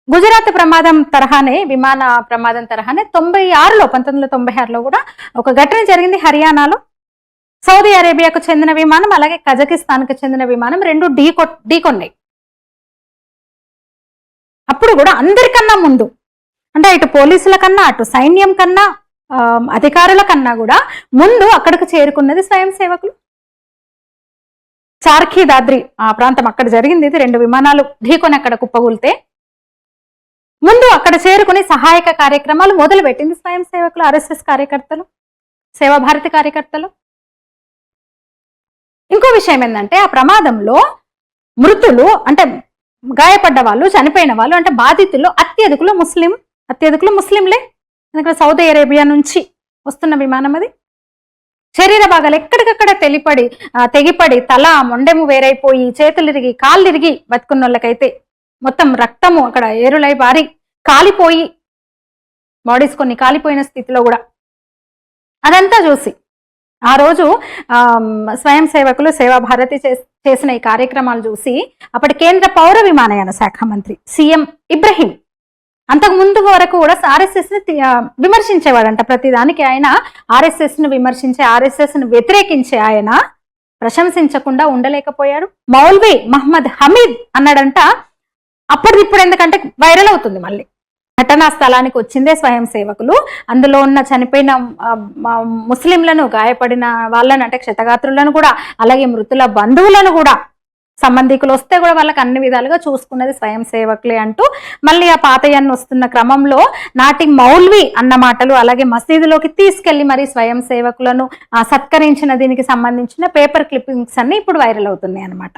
గుజరాత్ ప్రమాదం తరహానే, విమాన ప్రమాదం తరహానే 1996లో కూడా ఒక ఘటన జరిగింది హర్యానాలో. సౌదీ అరేబియాకు చెందిన విమానం అలాగే కజకిస్తాన్కు చెందిన విమానం రెండు ఢీకొన్నాయి. అప్పుడు కూడా అందరికన్నా ముందు, అంటే ఇటు పోలీసుల కన్నా అటు సైన్యం కన్నా అధికారుల కన్నా కూడా ముందు అక్కడికి చేరుకున్నది స్వయం సేవకులు. చార్ఖీ దాద్రి ఆ ప్రాంతం అక్కడ జరిగింది. ఇది రెండు విమానాలు ఢీకొని అక్కడ కుప్పగూలితే ముందు అక్కడ చేరుకుని సహాయక కార్యక్రమాలు మొదలు పెట్టింది స్వయం సేవకులు, ఆర్ఎస్ఎస్ కార్యకర్తలు, సేవాభారతి కార్యకర్తలు. ఇంకో విషయం ఏంటంటే ఆ ప్రమాదంలో మృతులు అంటే గాయపడ్డ వాళ్ళు, చనిపోయిన వాళ్ళు అంటే బాధితులు అత్యధికులు ముస్లింలే. ఎందుకంటే సౌదీ అరేబియా నుంచి వస్తున్న విమానం అది. శరీర భాగాలు ఎక్కడికక్కడ తెగిపడి తల మొండెము వేరైపోయి చేతులు ఇరిగి కాళ్ళు ఇరిగి బతుకున్న వాళ్ళకైతే మొత్తం రక్తము అక్కడ ఏరులై బారి కాలిపోయి బాడీస్ కొన్ని కాలిపోయిన స్థితిలో కూడా అదంతా చూసి ఆ రోజు స్వయం సేవకులు సేవాభారతి చేసిన ఈ కార్యక్రమాలు చూసి అప్పటి కేంద్ర పౌర విమానయాన శాఖ మంత్రి సీఎం ఇబ్రహీం అంతకు ముందు వరకు కూడా ఆర్ఎస్ఎస్ ని విమర్శించేవాడంట. ప్రతిదానికి ఆయన ఆర్ఎస్ఎస్ ను విమర్శించే, ఆర్ఎస్ఎస్ ను వ్యతిరేకించే ఆయన ప్రశంసించకుండా ఉండలేకపోయాడు. మౌల్వీ మహమ్మద్ హమీద్ అన్నాడంట, అప్పటిదిప్పుడు ఎందుకంటే వైరల్ అవుతుంది మళ్ళీ. ఘటనా స్థలానికి వచ్చిందే స్వయం సేవకులు, అందులో ఉన్న చనిపోయిన ముస్లింలను, గాయపడిన వాళ్ళను అంటే క్షతగాత్రులను కూడా, అలాగే మృతుల బంధువులను కూడా, సంబంధికులు వస్తే కూడా వాళ్ళకి అన్ని విధాలుగా చూసుకున్నది స్వయం సేవకులే అంటూ మళ్ళీ ఆ పాతయాన్ని వస్తున్న క్రమంలో నాటి మౌల్వీ అన్న మాటలు అలాగే మసీదులోకి తీసుకెళ్లి మరి స్వయం సేవకులను సత్కరించిన దీనికి సంబంధించిన పేపర్ క్లిప్పింగ్స్ అన్ని ఇప్పుడు వైరల్ అవుతున్నాయి అన్నమాట.